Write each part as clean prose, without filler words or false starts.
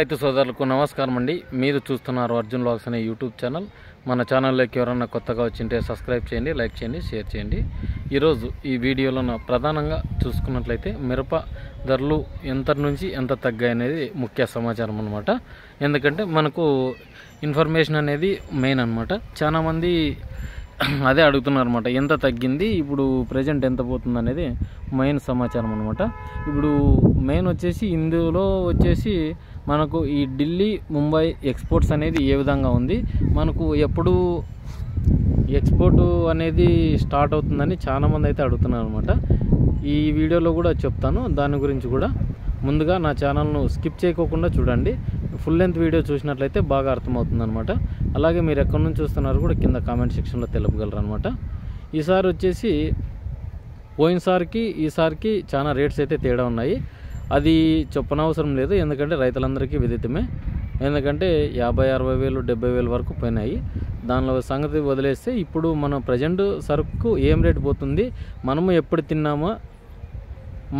రైతు సోదరులకు నమస్కారం అండి. మీరు చూస్తున్నారు అర్జున్ వ్లాగ్స్ అనే యూట్యూబ్ ఛానల్. మన ఛానల్లోకి ఎవరన్నా కొత్తగా వచ్చింటే సబ్స్క్రైబ్ చేయండి, లైక్ చేయండి, షేర్ చేయండి. ఈరోజు ఈ వీడియోలో ప్రధానంగా చూసుకున్నట్లయితే మిరప ధరలు ఎంత నుంచి ఎంత తగ్గాయి అనేది ముఖ్య సమాచారం అన్నమాట. ఎందుకంటే మనకు ఇన్ఫర్మేషన్ అనేది మెయిన్ అన్నమాట. చాలామంది అదే అడుగుతున్నారు అనమాట, ఎంత తగ్గింది, ఇప్పుడు ప్రజెంట్ ఎంత పోతుంది అనేది మెయిన్ సమాచారం అనమాట. ఇప్పుడు మెయిన్ వచ్చేసి ఇందులో వచ్చేసి మనకు ఈ ఢిల్లీ ముంబై ఎక్స్పోర్ట్స్ అనేది ఏ విధంగా ఉంది, మనకు ఎప్పుడు ఎక్స్పోర్ట్ అనేది స్టార్ట్ అవుతుందని చాలామంది అయితే అడుగుతున్నారు అనమాట. ఈ వీడియోలో కూడా చెప్తాను దాని గురించి కూడా. ముందుగా నా ఛానల్ను స్కిప్ చేయకోకుండా చూడండి. ఫుల్ లెంత్ వీడియో చూసినట్లయితే బాగా అర్థమవుతుంది అనమాట. అలాగే మీరు ఎక్కడి నుంచి చూస్తున్నారు కూడా కింద కామెంట్ సెక్షన్లో తెలుపగలరు అనమాట. ఈసారి వచ్చేసి పోయినసారికి ఈసారికి చాలా రేట్స్ అయితే తేడా ఉన్నాయి. అది చెప్పనవసరం లేదు, ఎందుకంటే రైతులందరికీ విదితమే. ఎందుకంటే 50-60 వేలు 70 వేలు వరకు పోయినాయి. దానిలో సంగతి వదిలేస్తే ఇప్పుడు మనం ప్రజెంట్ సరుకు ఏం రేటు పోతుంది, మనము ఎప్పుడు తిన్నామో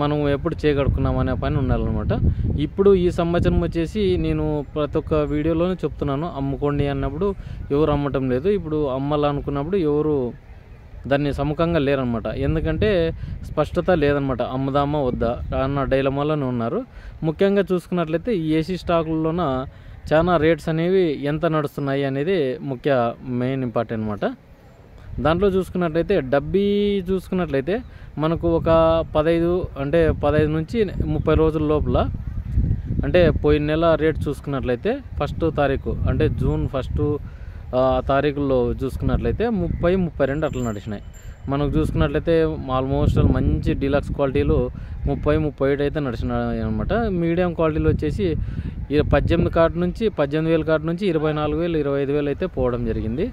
మనం ఎప్పుడు చేయగడుకున్నాం అనే పని ఉండాలన్నమాట. ఇప్పుడు ఈ సంవత్సరం వచ్చేసి నేను ప్రతి ఒక్క వీడియోలోనే చెప్తున్నాను, అమ్ముకోండి అన్నప్పుడు ఎవరు అమ్మటం లేదు. ఇప్పుడు అమ్మాలనుకున్నప్పుడు ఎవరు దాన్ని సముఖంగా లేరనమాట. ఎందుకంటే స్పష్టత లేదనమాట, అమ్ముదామా వద్దా అన్న డైలమాలోనే ఉన్నారు. ముఖ్యంగా చూసుకున్నట్లయితే ఈ ఏసీ స్టాకుల్లోన చాలా రేట్స్ అనేవి ఎంత నడుస్తున్నాయి అనేది మెయిన్ ఇంపార్టెంట్ అనమాట. దాంట్లో చూసుకున్నట్లయితే డబ్బీ చూసుకున్నట్లయితే మనకు ఒక 15 నుంచి 30 రోజుల లోపల, అంటే పోయిన నెల రేట్ చూసుకున్నట్లయితే 1వ తారీఖు అంటే జూన్ 1 తారీఖుల్లో చూసుకున్నట్లయితే 30-32 అట్లా నడిచినాయి. మనకు చూసుకున్నట్లయితే ఆల్మోస్ట్ మంచి డీలక్స్ క్వాలిటీలు 30-37 అయితే నడిచినాయి అనమాట. మీడియం క్వాలిటీలు వచ్చేసి 18 కాటు నుంచి 18,000 కాటు నుంచి 24,000 25,000 అయితే పోవడం జరిగింది.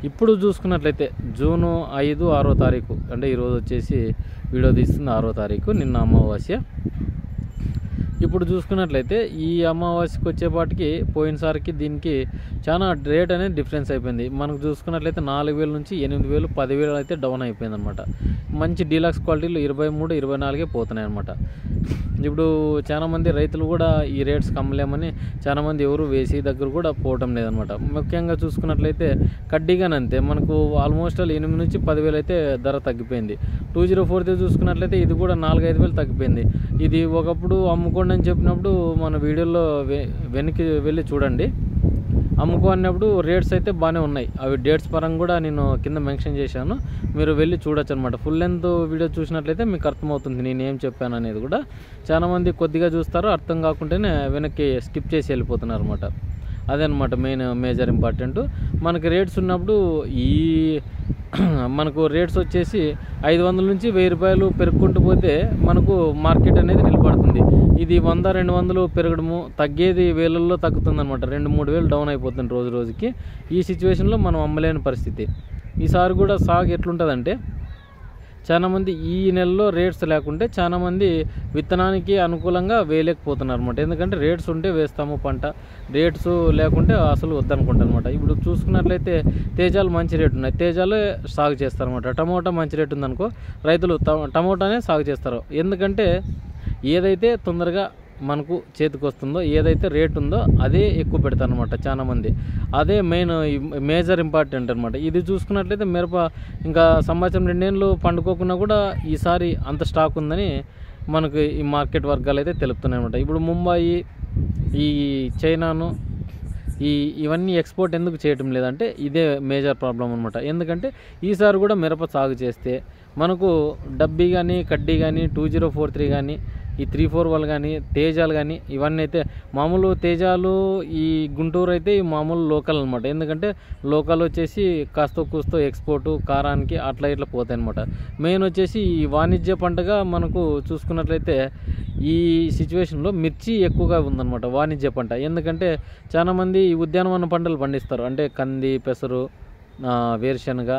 ఇప్పుడు చూసుకున్నట్లయితే జూన్ 5-6 తారీఖు, అంటే ఈరోజు వచ్చేసి వీడియో తీస్తుంది 6వ తారీఖు, నిన్న అమావాస్య. ఇప్పుడు చూసుకున్నట్లయితే ఈ అమావాస్యకి వచ్చేపాటికి పోయినసారికి దీనికి చాలా రేట్ అనేది డిఫరెన్స్ అయిపోయింది. మనకు చూసుకున్నట్లయితే 4,000 నుంచి 8,000 10,000 అయితే డౌన్ అయిపోయింది అనమాట. మంచి డీలక్స్ క్వాలిటీలు 23-24 పోతున్నాయి అనమాట. ఇప్పుడు చాలామంది రైతులు కూడా ఈ రేట్స్కి అమ్మలేమని చాలామంది ఎవరు వేసి దగ్గర కూడా పోవటం లేదనమాట. ముఖ్యంగా చూసుకున్నట్లయితే కడ్డీగానంతే మనకు ఆల్మోస్ట్ 8 నుంచి 10,000 అయితే ధర తగ్గిపోయింది. 2043 చూసుకున్నట్లయితే ఇది కూడా 4-5 వేలు తగ్గిపోయింది. ఇది ఒకప్పుడు అమ్ముకోండి అని చెప్పినప్పుడు మన వీడియోలో వెనక్కి వెళ్ళి చూడండి. అమ్ముకో అన్నప్పుడు రేట్స్ అయితే బాగానే ఉన్నాయి. అవి డేట్స్ పరంగా కూడా నేను కింద మెన్షన్ చేశాను, మీరు వెళ్ళి చూడొచ్చు అనమాట. ఫుల్ లెంత్ వీడియో చూసినట్లయితే మీకు అర్థమవుతుంది నేను ఏం చెప్పాను అనేది కూడా. చాలామంది కొద్దిగా చూస్తారు, అర్థం కాకుంటేనే వెనక్కి స్కిప్ చేసి వెళ్ళిపోతున్నారు అనమాట. అదనమాట మేజర్ ఇంపార్టెంట్. మనకి రేట్స్ ఉన్నప్పుడు మనకు రేట్స్ వచ్చేసి 500 నుంచి 1000 రూపాయలు పెరుగుకుంటూ పోతే మనకు మార్కెట్ అనేది నిలబడుతుంది. ఇది 100-200 పెరగడము, తగ్గేది వేలల్లో తగ్గుతుంది అనమాట. 2-3 వేలు డౌన్ అయిపోతుంది రోజు రోజుకి. ఈ సిచ్యువేషన్లో మనం అమ్మలేని పరిస్థితి. ఈసారి కూడా సాగు ఎట్లుంటుందంటే, చాలామంది ఈ నెలలో రేట్స్ లేకుంటే చాలామంది విత్తనానికి అనుకూలంగా వేయలేకపోతున్నారు అనమాట. ఎందుకంటే రేట్స్ ఉంటే వేస్తాము పంట, రేట్స్ లేకుంటే అసలు వద్దనుకుంటారు అనమాట. ఇప్పుడు చూసుకున్నట్లయితే తేజాలు మంచి రేటు ఉన్నాయి, తేజాలే సాగు చేస్తారనమాట. టమోటా మంచి రేటు ఉందనుకో రైతులు టమోటానే సాగు చేస్తారు. ఎందుకంటే ఏదైతే తొందరగా మనకు చేతికి వస్తుందో, ఏదైతే రేట్ ఉందో అదే ఎక్కువ పెడతారు అనమాట చాలామంది. అదే మేజర్ ఇంపార్టెంట్ అనమాట. ఇది చూసుకున్నట్లయితే మిరప ఇంకా సంవత్సరం 2 ఏళ్ళు పండుకోకుండా కూడా ఈసారి అంత స్టాక్ ఉందని మనకు ఈ మార్కెట్ వర్గాలు అయితే తెలుపుతున్నాయి అనమాట. ఇప్పుడు ముంబై, ఈ చైనాను, ఇవన్నీ ఎక్స్పోర్ట్ ఎందుకు చేయటం లేదంటే ఇదే మేజర్ ప్రాబ్లం అనమాట. ఎందుకంటే ఈసారి కూడా మిరప సాగు చేస్తే మనకు డబ్బీ కానీ, కడ్డీ కానీ, 2043 కానీ, ఈ 341 కానీ, తేజాలు కానీ, ఇవన్నీ అయితే మామూలు తేజాలు ఈ గుంటూరు అయితే ఈ మామూలు లోకల్ అనమాట. ఎందుకంటే లోకల్ వచ్చేసి కాస్త కూస్తో ఎక్స్పోర్టు కారానికి అట్లా ఇట్లా పోతాయి అనమాట. మెయిన్ వచ్చేసి ఈ వాణిజ్య పంటగా మనకు చూసుకున్నట్లయితే ఈ సిచ్యువేషన్లో మిర్చి ఎక్కువగా ఉందన్నమాట, వాణిజ్య పంట. ఎందుకంటే చాలామంది ఈ ఉద్యానవన పంటలు పండిస్తారు, అంటే కంది, పెసరు, వేరుశనగ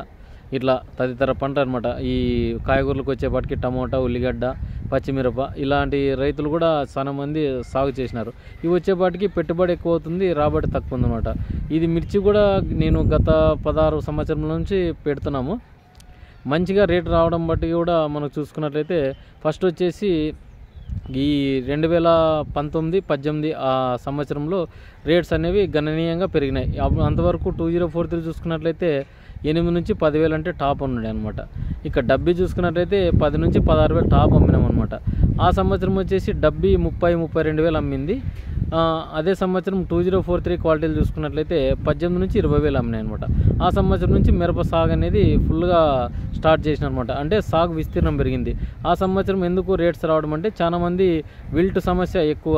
ఇట్లా తదితర పంట అనమాట. ఈ కాయగూరలకు వచ్చేపాటికి టమోటా, ఉల్లిగడ్డ, పచ్చిమిరప ఇలాంటి రైతులు కూడా చాలా మంది సాగు చేసినారు. ఇవి వచ్చేపాటికి పెట్టుబడి ఎక్కువ అవుతుంది, రాబడి తక్కువ ఉందన్నమాట. ఇది మిర్చి కూడా నేను గత 16 సంవత్సరం నుంచి పెడుతున్నాము. మంచిగా రేటు రావడం బట్టి కూడా మనకు చూసుకున్నట్లయితే ఫస్ట్ వచ్చేసి ఈ 2019, 18 ఆ సంవత్సరంలో రేట్స్ అనేవి గణనీయంగా పెరిగినాయి. అంతవరకు 2043 చూసుకున్నట్లయితే 8 నుంచి 10,000 అంటే టాప్ ఉన్నాడు అనమాట. ఇక డబ్బీ చూసుకున్నట్లయితే 10 నుంచి 16,000 టాప్ అమ్మినాం అనమాట. ఆ సంవత్సరం వచ్చేసి డబ్బీ 30-32,000 అమ్మింది. అదే సంవత్సరం 2043 క్వాలిటీలు చూసుకున్నట్లయితే 18 నుంచి 20,000 అమ్మినాయి అనమాట. ఆ సంవత్సరం నుంచి మిరప సాగు అనేది ఫుల్గా స్టార్ట్ చేసిన అనమాట. అంటే సాగు విస్తీర్ణం పెరిగింది. ఆ సంవత్సరం ఎందుకు రేట్స్ రావడం అంటే చాలామంది విల్ట్ సమస్య ఎక్కువ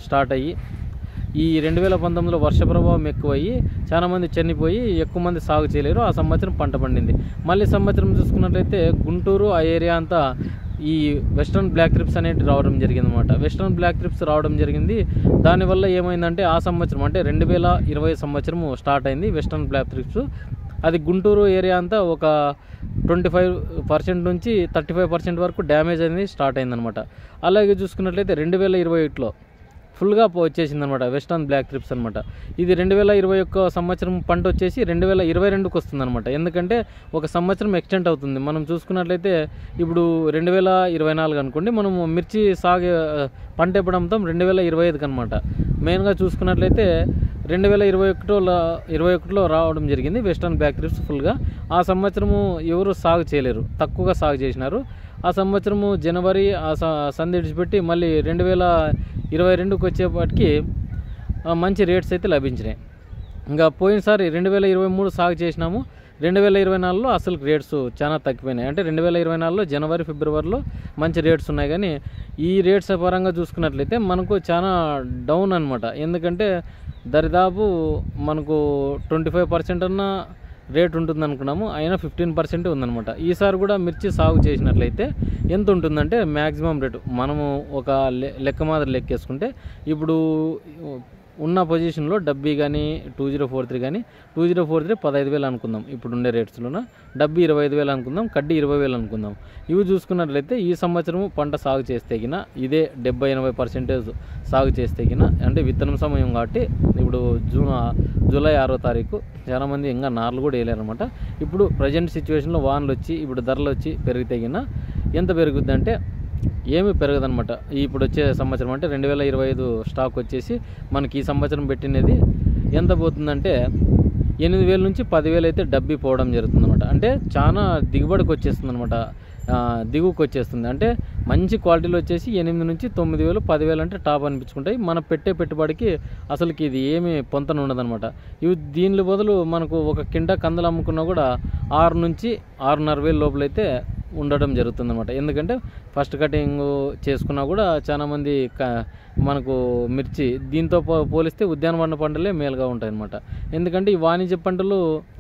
స్టార్ట్ అయ్యి ఈ 2019లో వర్ష ప్రభావం ఎక్కువయ్యి చాలామంది చనిపోయి ఎక్కువ మంది సాగు చేయలేరు. ఆ సంవత్సరం పంట పండింది. మళ్ళీ సంవత్సరం చూసుకున్నట్లయితే గుంటూరు ఆ ఏరియా అంతా ఈ వెస్ట్రన్ బ్లాక్ ట్రిప్స్ అనేవి రావడం జరిగింది అనమాట. వెస్ట్రన్ బ్లాక్ ట్రిప్స్ రావడం జరిగింది. దానివల్ల ఏమైందంటే ఆ సంవత్సరం అంటే 2020 సంవత్సరము స్టార్ట్ అయింది వెస్ట్రన్ బ్లాక్ ట్రిప్స్. అది గుంటూరు ఏరియా అంతా ఒక 25% నుంచి 35% వరకు డ్యామేజ్ అనేది స్టార్ట్ అయిందనమాట. అలాగే చూసుకున్నట్లయితే 2021లో ఫుల్గా వచ్చేసింది అనమాట వెస్టర్న్ బ్లాక్ ట్రిప్స్ అనమాట. ఇది 2021 సంవత్సరం పంట వచ్చేసి 2022కి వస్తుంది అనమాట. ఎందుకంటే ఒక సంవత్సరం ఎక్స్టెంట్ అవుతుంది. మనం చూసుకున్నట్లయితే ఇప్పుడు 2024 అనుకోండి, మనము మిర్చి సాగు పంట ఎప్పుడు అమ్ముతాం 2025కి అనమాట. మెయిన్గా చూసుకున్నట్లయితే 2021లో రావడం జరిగింది వెస్టర్న్ బ్లాక్ ట్రిప్స్ ఫుల్గా. ఆ సంవత్సరము ఎవరు సాగు చేయలేరు, తక్కువగా సాగు చేసినారు. ఆ సంవత్సరము జనవరి సంధి విడిచిపెట్టి మళ్ళీ 2022కి వచ్చేపాటికి మంచి రేట్స్ అయితే లభించినాయి. ఇంకా పోయినసారి 2023 సాగు చేసినాము. 2024లో అసలు రేట్స్ చాలా తగ్గిపోయినాయి. అంటే 2024లో జనవరి, ఫిబ్రవరిలో మంచి రేట్స్ ఉన్నాయి. కానీ ఈ రేట్స్ పరంగా చూసుకున్నట్లయితే మనకు చాలా డౌన్ అనమాట. ఎందుకంటే దరిదాపు మనకు 25% అన్న రేట్ ఉంటుంది అనుకున్నాము, అయినా 15% ఉందన్నమాట. ఈసారి కూడా మిర్చి సాగు చేసినట్లయితే ఎంత ఉంటుందంటే మ్యాక్సిమం రేటు మనము ఒక లెక్క మాదిరి లెక్కేసుకుంటే ఇప్పుడు ఉన్న పొజిషన్లో డబ్బీ కానీ 2043 కానీ 2043 15,000 అనుకుందాం. ఇప్పుడు ఉండే రేట్స్లోన డబ్బీ 25,000 అనుకుందాం, కడ్డీ 20,000 అనుకుందాం. ఇవి చూసుకున్నట్లయితే ఈ సంవత్సరం పంట సాగు చేస్తే గిన ఇదే 70-80% సాగు చేస్తే గిన, అంటే విత్తనం సమయం కాబట్టి ఇప్పుడు జూలై 6వ తారీఖు చాలామంది ఇంకా నార్లు కూడా వేయలేరనమాట. ఇప్పుడు ప్రజెంట్ సిచ్యువేషన్లో వానలు వచ్చి ఇప్పుడు ధరలు వచ్చి పెరిగితే గిన ఎంత పెరుగుద్ది అంటే ఏమీ పెరగదనమాట. ఇప్పుడు వచ్చే సంవత్సరం అంటే 2025 స్టాక్ వచ్చేసి మనకి ఈ సంవత్సరం పెట్టినది ఎంత పోతుందంటే 8,000 నుంచి 10,000 అయితే డబ్బీ పోవడం జరుగుతుందన్నమాట. అంటే చాలా దిగుబడికి వచ్చేస్తుంది అనమాట, దిగువకి వచ్చేస్తుంది. అంటే మంచి క్వాలిటీలో వచ్చేసి 8 నుంచి 9,000, 10,000 అంటే టాప్ అనిపించుకుంటాయి. మనం పెట్టే పెట్టుబడికి అసలుకి ఇది ఏమీ పొంతన ఉండదన్నమాట. ఇవి దీని బదులు మనకు ఒక కింటా కందులు అమ్ముకున్నా కూడా 6 నుంచి 6,500 లోపలైతే ఉండడం జరుగుతుందన్నమాట. ఎందుకంటే ఫస్ట్ కటింగ్ చేసుకున్నా కూడా చాలామంది మనకు మిర్చి దీంతో పోలిస్తే ఉద్యానవన పంటలే మేలుగా ఉంటాయి అన్నమాట. ఎందుకంటే ఈ వాణిజ్య పంటలు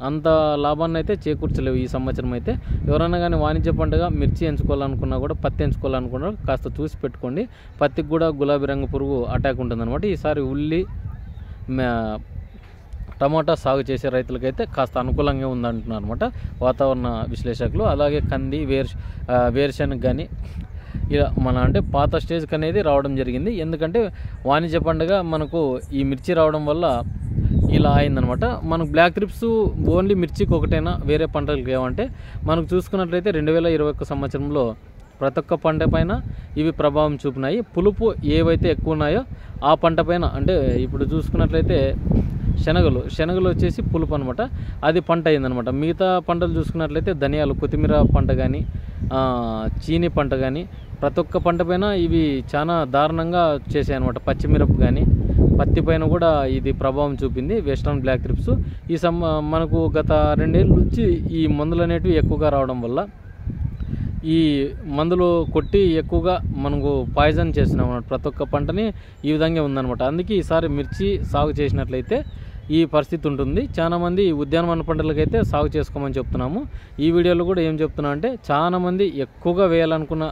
అంత లాభాన్ని అయితే చేకూర్చలేవు ఈ సంవత్సరం అయితే. ఎవరైనా కానీ వాణిజ్య పంటగా మిర్చి ఎంచుకోవాలనుకున్నా కూడా, పత్తి ఎంచుకోవాలనుకున్నా కాస్త చూసి పెట్టుకోండి. పత్తికి కూడా గులాబీ రంగు పురుగు అటాక్ ఉంటుందన్నమాట. ఈసారి ఉల్లి టమాటా సాగు చేసే రైతులకైతే కాస్త అనుకూలంగా ఉందంటున్నారు అనమాట వాతావరణ విశ్లేషకులు. అలాగే కంది, వేరుశెనగ కానీ ఇలా అంటే పాత స్టేజ్కి అనేది రావడం జరిగింది. ఎందుకంటే వాణిజ్య పండుగ మనకు ఈ మిర్చి రావడం వల్ల ఇలా అయిందనమాట. మనకు బ్లాక్ ట్రిప్స్ ఓన్లీ మిర్చికి ఒకటైనా, వేరే పంటలకు ఏమంటే మనకు చూసుకున్నట్లయితే 2021 సంవత్సరంలో ప్రతి ఒక్క పంట పైన ఇవి ప్రభావం చూపినాయి. పులుపు ఏవైతే ఎక్కువ ఉన్నాయో ఆ పంట పైన, అంటే ఇప్పుడు చూసుకున్నట్లయితే శనగలు వచ్చేసి పులుపు అనమాట, అది పంట అయిందనమాట. మిగతా పంటలు చూసుకున్నట్లయితే ధనియాలు, కొత్తిమీర పంట కానీ, చీని పంట కానీ ప్రతి ఒక్క పంట పైన ఇవి చాలా దారుణంగా చేసాయి అనమాట. పచ్చిమిరప కానీ పత్తి పైన కూడా ఇది ప్రభావం చూపింది వెస్టర్న్ బ్లాక్ ట్రిప్స్. మనకు గత 2 ఏళ్ళ నుంచి ఈ మందులు అనేటివి ఎక్కువగా రావడం వల్ల ఈ మందులు కొట్టి ఎక్కువగా మనకు పాయిజన్ చేస్తున్నాం అన్నమాట. ప్రతి ఒక్క పంటని ఈ విధంగా ఉందన్నమాట. అందుకే ఈసారి మిర్చి సాగు చేసినట్లయితే ఈ పరిస్థితి ఉంటుంది. చాలామంది ఉద్యానవన పంటలకైతే సాగు చేసుకోమని చెప్తున్నాము. ఈ వీడియోలో కూడా ఏం చెప్తున్నా అంటే చాలామంది ఎక్కువగా వేయాలనుకున్న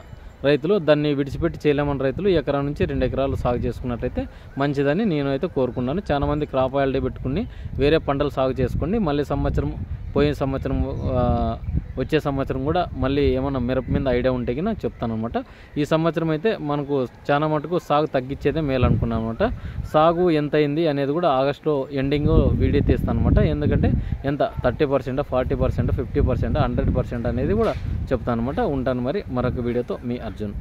రైతులు దాన్ని విడిచిపెట్టి చేయలేమని రైతులు ఎకరా నుంచి 2 ఎకరాలు సాగు చేసుకున్నట్లయితే మంచిదని నేను అయితే కోరుకున్నాను. చాలామంది క్రాప్ ఆయిల్ డే పెట్టుకుని వేరే పంటలు సాగు చేసుకోండి. మళ్ళీ పోయిన సంవత్సరం వచ్చే సంవత్సరం కూడా మళ్ళీ ఏమన్నా మిరప మీద ఐడియా ఉంటే కినా చెప్తాను అనమాట. ఈ సంవత్సరం అయితే మనకు చాలా మటుకు సాగు తగ్గించేదే మేలు అనుకున్నాను అనమాట. సాగు ఎంత అయింది అనేది కూడా ఆగస్టులో ఎండింగ్ వీడియో తీస్తాను అనమాట. ఎందుకంటే ఎంత 30%, 40%, 50%, 100% అనేది కూడా చెప్తాను అనమాట. ఉంటాను మరి మరొక వీడియోతో మీ అర్జున్.